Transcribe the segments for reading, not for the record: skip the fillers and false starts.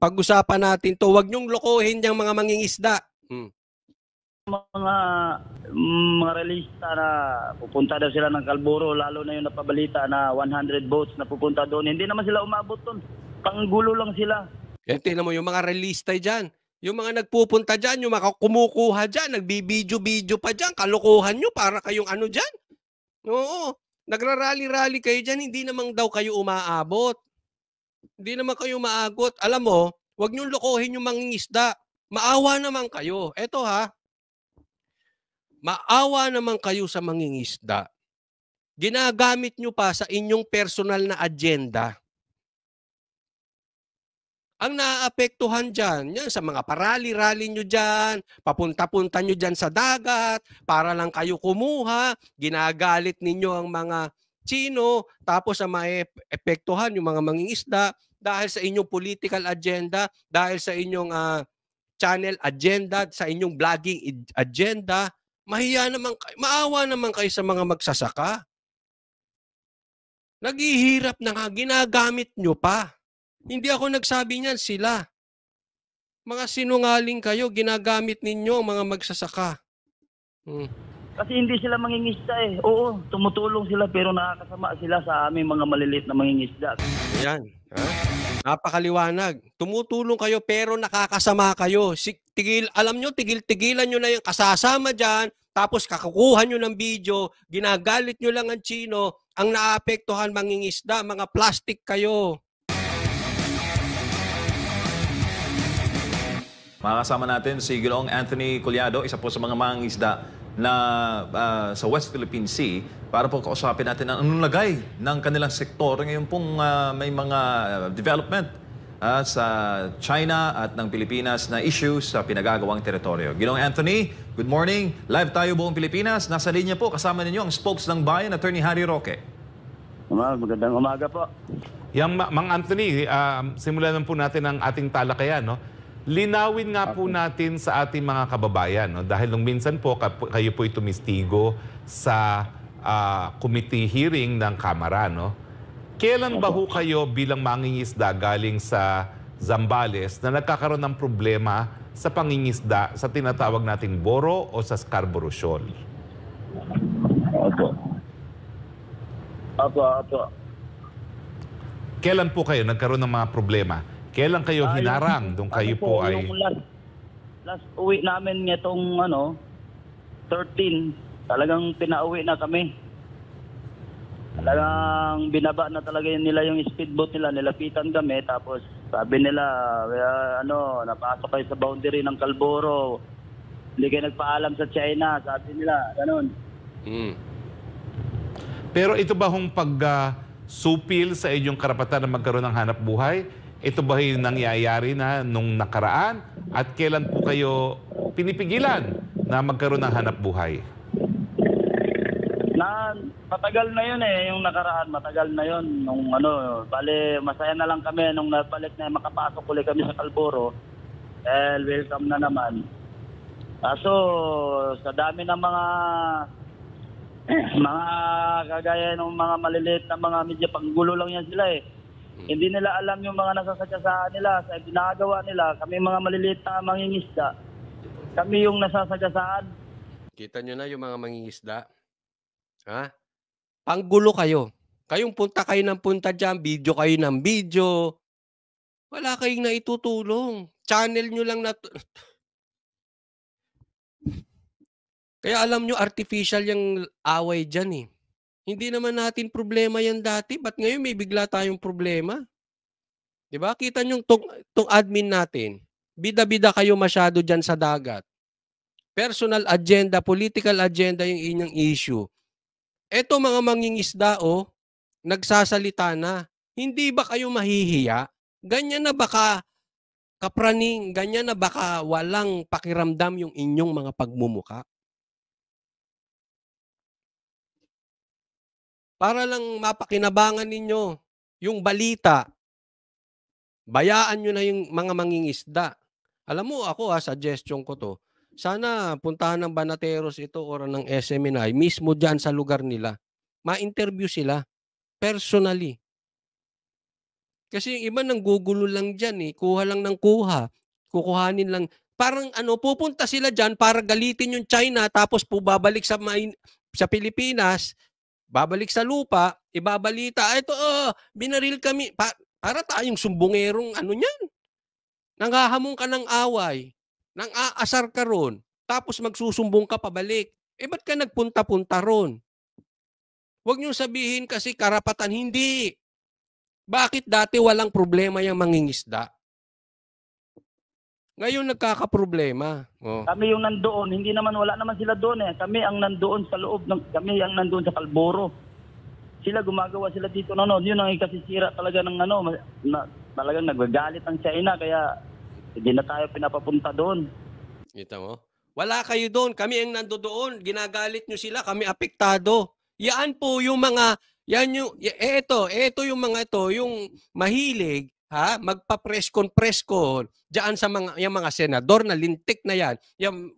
Pag-usapan natin to. Huwag niyong lokohin yung mga mangingisda. Mga realista na pupunta daw sila ng Kalburo, lalo na yung napabalita na 100 boats na pupunta doon. Hindi naman sila umabot doon. Panggulo lang sila. Tingnan mo yung mga realista dyan. Yung mga nagpupunta dyan, yung mga kumukuha dyan, nagbibidyo-bidyo pa dyan, kalokohan nyo para kayong ano dyan. Oo, nagrarally-rally kayo dyan, hindi naman daw kayo umaabot. Hindi naman kayo maagot. Alam mo, huwag nyo lokohin yung mangingisda. Maawa naman kayo. Eto ha, maawa naman kayo sa mangingisda. Ginagamit nyo pa sa inyong personal na agenda. Ang naaapektuhan dyan, yan sa mga parali-rally nyo dyan, papunta-punta nyo dyan sa dagat, para lang kayo kumuha, ginagalit ninyo ang mga Chino, tapos ang maepektuhan yung mga mangingisda dahil sa inyong political agenda, dahil sa inyong channel agenda, sa inyong vlogging agenda, mahiya naman kayo, maawa naman kayo sa mga magsasaka. Naghihirap na nga, ginagamit nyo pa. Hindi ako nagsabi niyan, sila. Mga sinungaling kayo, ginagamit ninyo ang mga magsasaka. Kasi hindi sila mangingisda eh. Oo, tumutulong sila pero nakakasama sila sa aming mga maliliit na mangingisda. Ayan. Napakaliwanag. Tumutulong kayo pero nakakasama kayo. Alam nyo, tigil-tigilan nyo na yung kasasama dyan, tapos kakukuha nyo ng video, ginagalit nyo lang ang Chino, ang naapektuhan mangingisda, mga plastic kayo. Makakasama natin si Ginoong Anthony Collado, isa po sa mga mangingisda na sa West Philippine Sea, para po kausapin natin ang anong lagay ng kanilang sektor. Ngayon pong may mga development sa China at ng Pilipinas na issues sa pinagagawang teritoryo. Ginoong Anthony, good morning. Live tayo buong Pilipinas. Nasa linya po kasama ninyo ang spokes ng bayan, Attorney Harry Roque. Magandang umaga po. Mang Anthony, simulan po natin ang ating talakayan, no? Linawin nga po natin sa ating mga kababayan, no? Dahil nung minsan po kayo po'y tumistigo sa committee hearing ng Kamara, no? Kailan ba ho kayo bilang mangingisda galing sa Zambales na nagkakaroon ng problema sa pangingisda sa tinatawag nating Boro o sa Scarborough Shoal? Opo. Kailan po kayo nagkaroon ng mga problema? Kailan kayo hinarang doon kayo po ay... Last uwi namin itong 13, talagang pinauwi na kami. Talagang binaba na talaga nila yung speedboat nila, nilapitan kami, tapos sabi nila, napasok kayo sa boundary ng Kalburo, hindi kayo nagpaalam sa China, sabi nila, ganun. Pero ito ba hong supil sa inyong karapatan na magkaroon ng hanap buhay? Ito ba yung nangyayari na nung nakaraan? At kailan po kayo pinipigilan na magkaroon ng hanap buhay? Matagal na yun eh, yung nakaraan, matagal na yun. Nung bale, masaya na lang kami nung nabalik na makapasok ulit kami sa Kalburo. Welcome na naman. Kaso, sa dami ng mga kagaya ng mga maliliit na mga medyo panggulo lang yan sila eh. Hindi nila alam yung mga nasasagasaan nila sa ginagawa nila. Kami mga maliliit na mangingisda, kami yung nasasagasaan. Kita nyo na yung mga mangingisda? Ha? Panggulo kayo. Kayong punta kayo ng punta dyan, video kayo ng video. Wala kayong naitutulong. Channel nyo lang na... Kaya alam nyo, artificial yung away dyan eh. Hindi naman natin problema yan dati. Ba't ngayon may bigla tayong problema? Diba? Kita nyo itong admin natin. Bida-bida kayo masyado dyan sa dagat. Personal agenda, political agenda yung inyong issue. Eto mga mangingisda, nagsasalita na. Hindi ba kayo mahihiya? Ganyan na baka kapraning, ganyan na baka walang pakiramdam yung inyong mga pagmumuka? Para lang mapakinabangan ninyo yung balita. Bayaan nyo na yung mga mangingisda. Alam mo ako, suggestion ko to. Sana puntahan ng Banateros ito o ng SMNI mismo dyan sa lugar nila. Ma-interview sila personally. Kasi yung iba nanggugulo lang diyan, eh, kuha lang ng kuha, kukuhanin lang. Parang ano, pupunta sila diyan para galitin yung China tapos babalik sa Pilipinas, babalik sa lupa, ibabalita, "Ito, binaril kami." Para tayong sumbongerong ano niyan, nanghahamon ka ng away, nang-aasar ka ro'n, tapos magsusumbong ka pabalik. Eh, ba't ka nagpunta-punta ro'n? Huwag niyong sabihin kasi karapatan, hindi. Bakit dati walang problema yang mangingisda? Ngayon nagkakaproblema, oh. Kami yung nandoon, hindi naman, wala naman sila doon eh. Kami ang nandoon sa loob, kami ang nandoon sa Kalboro. Sila gumagawa sila dito na noon. Yun ang ikasisira talaga ng ano, talagang nagagalit ang China kaya hindi na tayo pinapapunta doon. Kita mo? Wala kayo doon, kami ang nandoon, ginagalit nyo sila, kami apektado. Yan po yung mga, yan yung, eto yung mga ito, yung mahilig, magpa-preskon diyan sa yung mga senador na lintik na yan. Yung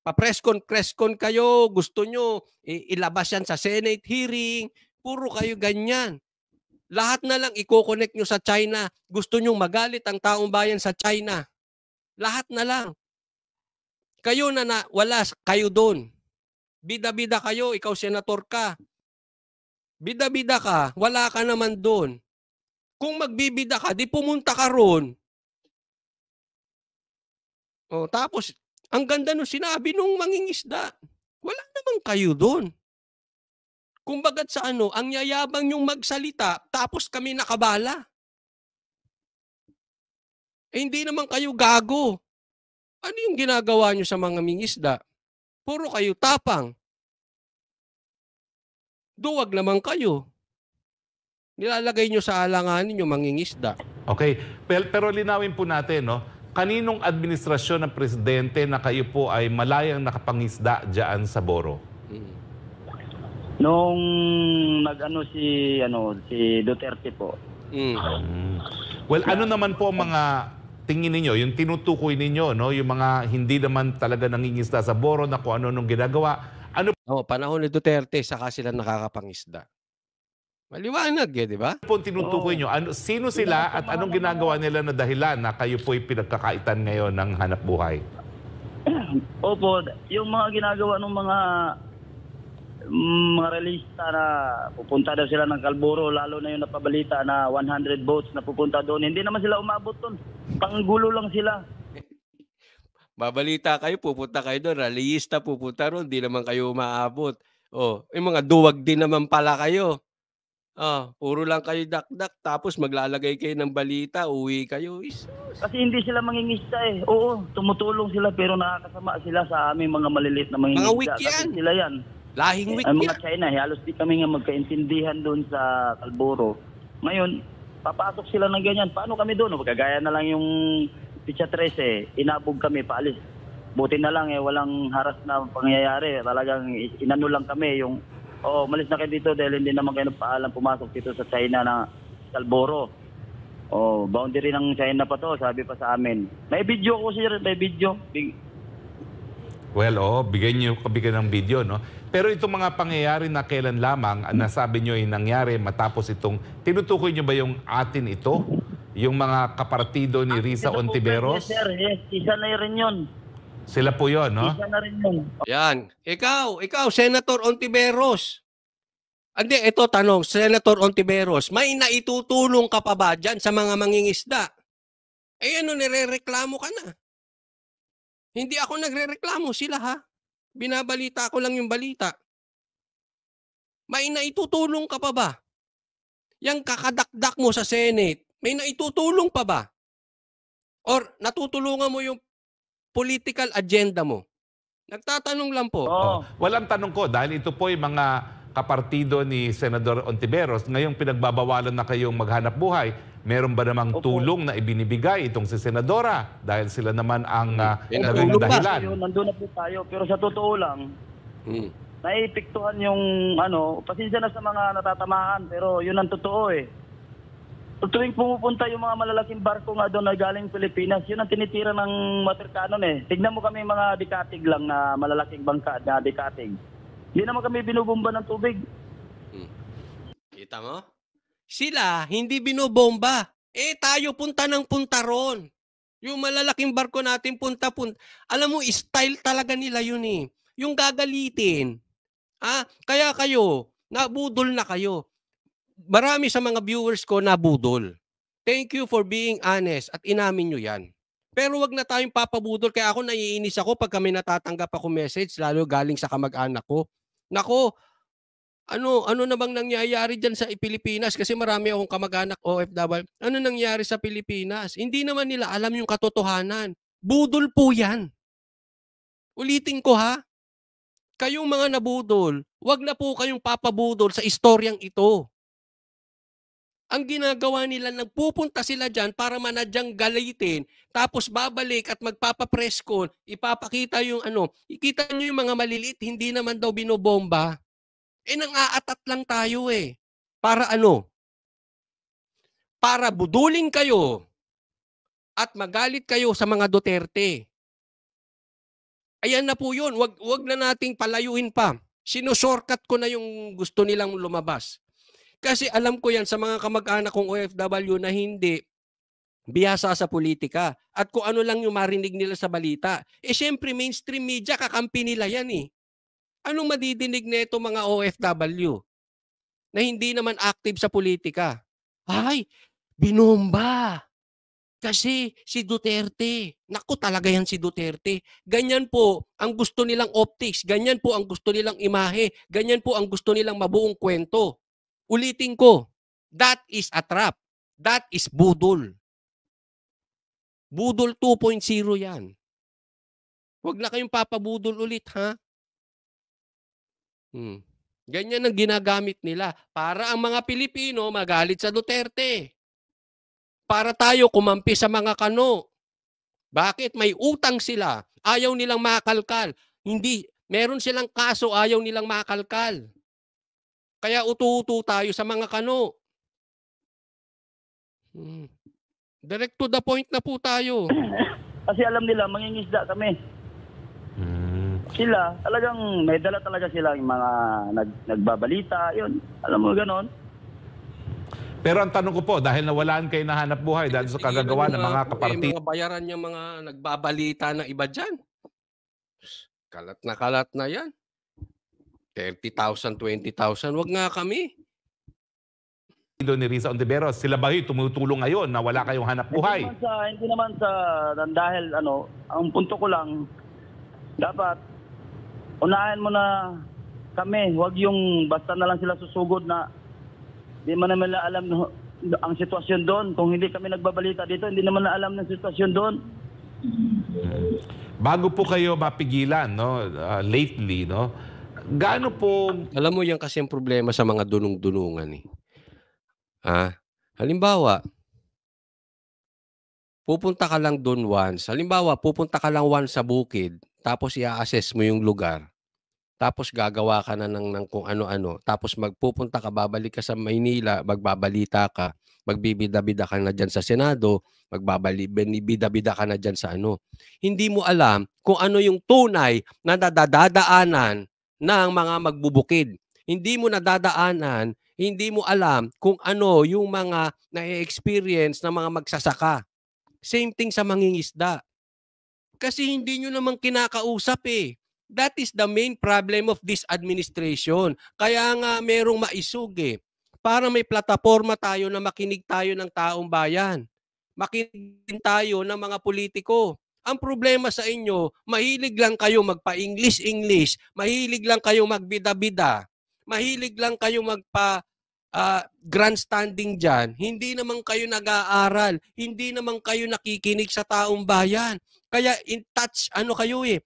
pa-preskon kayo, gusto nyo ilabas yan sa Senate hearing, puro kayo ganyan. Lahat na lang i-connect nyo sa China. Gusto nyo magalit ang taong bayan sa China. Lahat na lang. Kayo na wala kayo doon. Bida-bida kayo, ikaw senator ka. Bida-bida ka, wala ka naman doon. Kung magbibida ka, di pumunta ka roon. O, tapos, ang ganda nung sinabi nung mangingisda. Wala naman kayo doon. Kumbagat sa ano, ang yayabang yung magsalita, tapos kami nakabala. Eh, hindi naman kayo gago. Ano yung ginagawa nyo sa mga mangingisda? Puro kayo tapang. Duwag naman kayo. Nilalagay nyo sa alanganin yung mangingisda. Okay, pero linawin po natin, no? Kaninong administrasyon ng presidente na kayo po ay malayang nakapangisda dyan sa Boro? Nung si Duterte po. Well, ano naman po ang mga tingin ninyo, yung tinutukoy ninyo, no? Yung mga hindi naman talaga nangingisda sa Boro na kung ano nung ginagawa. Ano panahon ni Duterte, saka sila nakakapangisda. Maliwanag di ba? po tinutukoy nyo? Sino sila at anong ginagawa nila na dahilan na kayo po'y pinagkakaitan ngayon ng hanap buhay? Opo, yung mga ginagawa ng mga realista na pupunta daw sila ng Kalboro, lalo na yung napabalita na 100 boats na pupunta doon. Hindi naman sila umabot doon. Panggulo lang sila. Babalita kayo, pupunta kayo doon. Realista pupunta roon, di naman kayo umaabot. Yung mga duwag din naman pala kayo. Puro lang kayo dakdak, tapos maglalagay kayo ng balita, uwi kayo. Kasi hindi sila mangingisda eh. Oo, tumutulong sila pero nakakasama sila sa aming mga maliliit na mangingisda. Mga weak yan. Kasi sila yan. Lahing weak Ang yan. mga China, halos di kami nga magkaintindihan doon sa Kalboro. Ngayon, papasok sila ng ganyan. Paano kami doon? Kagaya na lang yung Picha 13, inabog kami, paalis. Buti na lang walang haras na pangyayari. Talagang inano lang kami yung malis na kayo dito dahil hindi naman kayo nagpaalam pumasok dito sa China na Kalboro. Boundary ng China pa to, sabi pa sa amin. May video ko sir, may video. Well, bigyan nyo ng video, no? Pero itong mga pangyayari na kailan lamang, nasabi nyo ay nangyari matapos itong, tinutukoy nyo ba yung atin ito? Yung mga kapartido ni Risa Ontiveros? Yes sir, yes. Isa na rin yun. Sila po yun, no? Isa na rin yun. Yan. Ikaw, Senator Ontiveros. Hindi, ito tanong, Senator Ontiveros, may naitutulong ka pa ba dyan sa mga mangingisda? Nire-reklamo ka na. Hindi ako nagre-reklamo, sila Binabalita ko lang yung balita. May naitutulong ka pa ba? Yang kakadakdak mo sa Senate, may naitutulong pa ba? Or natutulungan mo yung political agenda mo? Nagtatanong lang po. Walang tanong ko dahil ito po yung mga kapartido ni Senador Ontiveros. Ngayong pinagbabawalan na kayong maghanap buhay, meron ba namang tulong na ibinibigay itong si Senadora? Dahil sila naman ang naging dahilan. Nandun na po tayo. Pero sa totoo lang, naipiktuhan yung pasensya na sa mga natatamaan. Pero yun ang totoo eh. Tuwing pumupunta yung mga malalaking barko nga doon na galing Pilipinas, yun ang tinitira ng watercannon eh. Tignan mo kami mga dikatig lang na malalaking bangka na dikatig. Hindi naman kami binubomba ng tubig. Kita mo? Sila, hindi binobomba. Eh, tayo punta ng punta ron. Yung malalaking barko natin punta-punta. Alam mo, style talaga nila yun eh. Yung gagalitin. Kaya kayo, nabudol na kayo. Marami sa mga viewers ko nabudol. Thank you for being honest at inamin nyo yan. Pero wag na tayong papabudol. Kaya ako naiinis ako pag kami natatanggap ako message, lalo galing sa kamag-anak ko. Nako, ano na bang nangyayari dyan sa Pilipinas? Kasi marami akong kamag-anak OFW. Ano nangyari sa Pilipinas? Hindi naman nila alam yung katotohanan. Budol po yan. Ulitin ko ha, kayong mga nabudol, wag na po kayong papabudol sa istoryang ito. Ang ginagawa nila, nagpupunta sila dyan para manadyang galitin, tapos babalik at magpapapress con, ipapakita yung ikita nyo yung mga maliliit, hindi naman daw binobomba. Nang-aatat lang tayo eh. Para Para budulin kayo at magalit kayo sa mga Duterte. Ayan na po yun. Wag na nating palayuin pa. Sinushortcut ko na yung gusto nilang lumabas. Kasi alam ko yan sa mga kamag-anak kong OFW na hindi bihasa sa politika. At kung ano lang yung marinig nila sa balita. Syempre mainstream media, kakampi nila yan eh. Anong madidinig na ito mga OFW na hindi naman active sa politika? Ay, binomba. Kasi si Duterte. Naku, talaga yan si Duterte. Ganyan po ang gusto nilang optics. Ganyan po ang gusto nilang imahe. Ganyan po ang gusto nilang mabuong kwento. Ulitin ko, that is a trap. That is budol. Budol 2.0 yan. Huwag na kayong papabudol ulit, ha? Ganyan ang ginagamit nila para ang mga Pilipino magalit sa Duterte. Para tayo kumampi sa mga kano. Bakit? May utang sila. Ayaw nilang makalkal. Hindi, meron silang kaso, ayaw nilang makalkal. Kaya utu-utu tayo sa mga kano. Direct to the point na po tayo. Kasi alam nila, mangingisda kami. Sila, talagang may dala talaga sila yung mga nagbabalita, yun. Alam mo, ganon. Pero ang tanong ko po, dahil nawalaan kayo na hanap buhay dahil sa kagagawa ng mga kapartid. Mga bayaran yung mga nagbabalita ng iba dyan. Kalat na yan. 30,000, 20,000, wag nga kami. Ni Risa Ontiveros, sila ba tumutulong ngayon na wala kayong hanap buhay? Hindi naman sa dahil ang punto ko lang, dapat unahin mo na kami, wag yung basta na lang sila susugod na hindi man naman alam ang sitwasyon doon. Kung hindi kami nagbabalita dito, hindi naman na alam ng sitwasyon doon. Bago po kayo mapigilan, no, lately, no, gaano po... Alam mo yan kasi ang problema sa mga dunong-dunungan eh. Halimbawa, pupunta ka lang doon once. Halimbawa, pupunta ka lang once sa bukid, tapos i-assess mo yung lugar. Tapos gagawa ka na ng kung ano-ano. Tapos magpupunta ka, babalik ka sa Maynila, magbabalita ka, magbibida-bida ka na dyan sa Senado, magbibida-bida ka na dyan sa Hindi mo alam kung ano yung tunay na nadadaanan ng mga magbubukid. Hindi mo nadadaanan, hindi mo alam kung ano yung mga na-experience ng mga magsasaka. Same thing sa mangingisda. Kasi hindi nyo naman kinakausap eh. That is the main problem of this administration. Kaya nga merong maisug eh. Para may plataforma tayo na makinig tayo ng taong bayan. Makinig tayo ng mga politiko. Ang problema sa inyo, mahilig lang kayo magpa-English-English. Mahilig lang kayo magbida-bida. Mahilig lang kayo grandstanding dyan. Hindi naman kayo nag-aaral. Hindi naman kayo nakikinig sa taong bayan. Kaya in touch, kayo eh.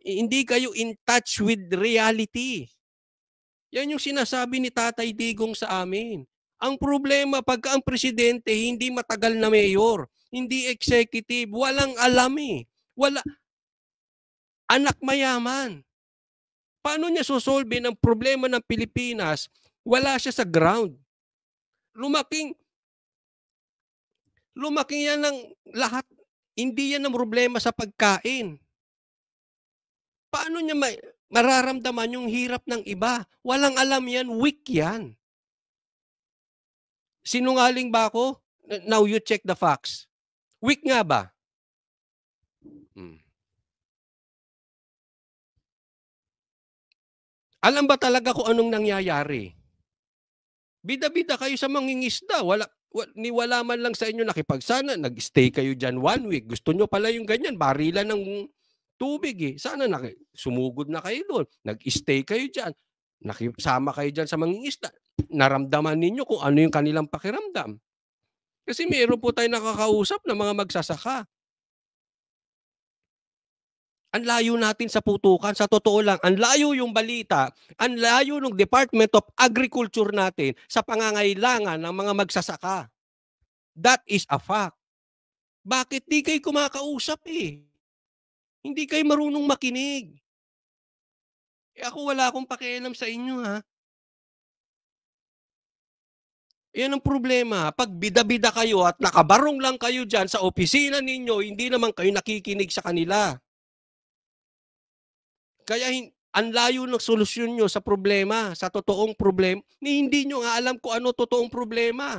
Hindi kayo in touch with reality. Yan yung sinasabi ni Tatay Digong sa amin. Ang problema, pagka ang presidente, hindi matagal na mayor, hindi executive, walang alam eh. Anak mayaman. Paano niya sosolve ng problema ng Pilipinas? Wala siya sa ground. Lumaking yan ng lahat. Hindi yan ang problema sa pagkain. Paano niya mararamdaman yung hirap ng iba? Walang alam yan, weak yan. Sinungaling ba ako? Now you check the facts. Weak nga ba? Alam ba talaga kung anong nangyayari? Bida-bida kayo sa mangingisda. Wala man lang sa inyo nakipagsana. Nag-stay kayo dyan 1 week. Gusto nyo pala yung ganyan. Barilan ng tubig eh. Sana sumugod na kayo doon. Nag-stay kayo dyan. Nakisama kayo dyan sa mangingisda. Naramdaman ninyo kung ano yung kanilang pakiramdam. Kasi meron po tayo nakakausap na mga magsasaka. Ang layo natin sa putukan. Sa totoo lang, ang layo yung balita, ang layo ng Department of Agriculture natin sa pangangailangan ng mga magsasaka. That is a fact. Bakit di kayo kumakausap eh? Hindi kayo marunong makinig. Ako wala akong pakialam sa inyo ha. Yan ang problema. Pag bida-bida kayo at nakabarong lang kayo dyan sa opisina ninyo, hindi naman kayo nakikinig sa kanila. Kaya ang layo ng solusyon nyo sa problema, sa totoong problema, hindi nyo nga alam kung ano totoong problema.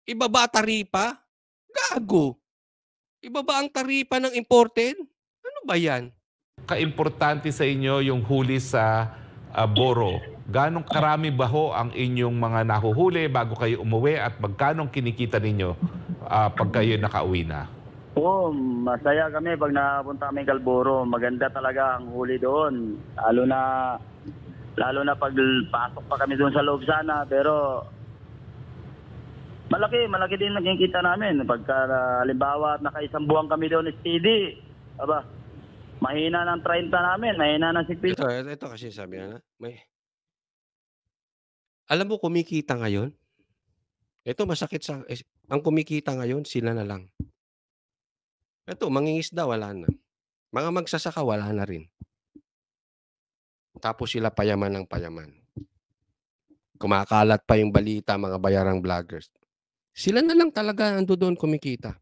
Ibaba taripa? Gago. Ibaba ang taripa ng imported? Ano ba yan? Kaimportante sa inyo yung huli sa boro. Ganong karami ba ho ang inyong mga nahuhuli bago kayo umuwi at magkanong kinikita ninyo pag kayo nakauwi na? Oo, masaya kami pag napunta kami Calboro. Maganda talaga ang huli doon. Lalo na pag pasok pa kami doon sa loob sana. Pero malaki din nakikita namin. Pagka halimbawa nakaisang buwan kami doon steady. Aba, mahina ng 30 namin, mahina ng 60. Ito kasi sabi na, alam mo kumikita ngayon? Ito masakit ang kumikita ngayon, sila na lang. Ito, mangingisda, wala na. Mga magsasaka, wala na rin. Tapos sila payaman ng payaman. Kumakalat pa yung balita, mga bayarang vloggers. Sila na lang talaga ando doon kumikita.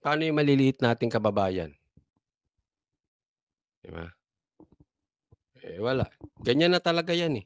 Paano yung maliliit nating kababayan? Diba? Wala. Ganyan na talaga yan eh.